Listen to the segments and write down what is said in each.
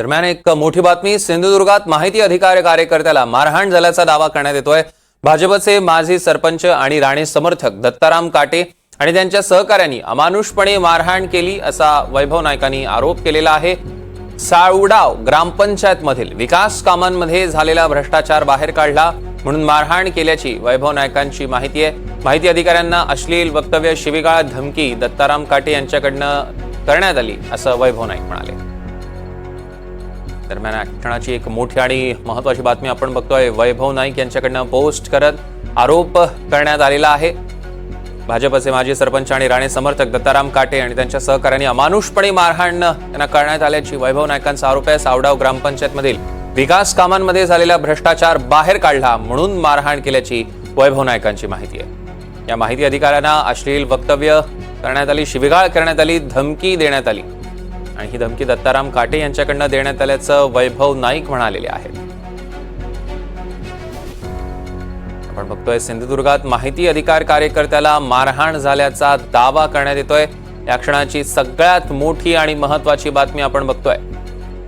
दरम्यान एक मोठी बातमी, सिंधुदुर्गात माहिती अधिकार कार्यकर्त्याला मारहाण झाल्याचा दावा करण्यात येतोय। भाजपचे माजी सरपंच आणि राणे समर्थक दत्ताराम काटे आणि त्यांच्या सहकाऱ्यांनी अमानुषपणे मारहाण केली असा वैभव नाईकांनी आरोप केलेला आहे। साळुडाव ग्रामपंचायत मधील विकास कामांमध्ये झालेला भ्रष्टाचार बाहेर काढला म्हणून मारहाण केल्याची वैभव नाईकांची माहिती आहे। माहिती अधिकाऱ्यांना अश्लील वक्तव्य, शिवीगाळ, धमकी दत्ताराम काटे यांच्याकडनं करण्यात आली असं वैभव नाईक म्हणाले। दरम्यान या क्षणाची एक मोठी आणि महत्त्वाची बातमी आपण बघतोय। वैभव नाईक यांच्याकडनं पोस्ट करत आरोप करण्यात आलेला आहे। भाजपचे माजी सरपंच आणि राणे समर्थक दत्ताराम काटे आणि त्यांच्या सहकाऱ्यांनी अमानुषपणे मारहाण त्यांना करण्यात आल्याची वैभव नाईकांचा आरोप आहे। सावडाव ग्रामपंचायत मधील विकास कामांमध्ये झालेला भ्रष्टाचार बाहेर काढला म्हणून मारहाण केल्याची वैभव नाईकांची माहिती आहे। या माहिती अधिकाऱ्यांना अश्लील वक्तव्य करण्यात आली, शिवीगाळ करण्यात आली, धमकी देण्यात आली आणि ही धमकी दत्ताराम काटे यांच्याकडनं देण्यात आल्याचं वैभव नाईक म्हणालेले आहेत। आपण बघतोय सिंधुदुर्गात माहिती अधिकार कार्यकर्त्याला मारहाण झाल्याचा दावा करण्यात येतोय। या क्षणाची सगळ्यात मोठी आणि महत्त्वाची बातमी आपण बघतोय।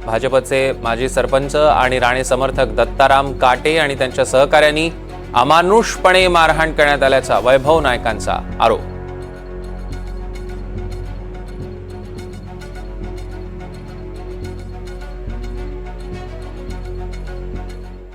भाजपचे माजी सरपंच आणि राणे समर्थक दत्ताराम काटे आणि त्यांच्या सहकाऱ्यांनी अमानुषपणे मारहाण करण्यात आल्याचा वैभव नाईकांचा आरोप।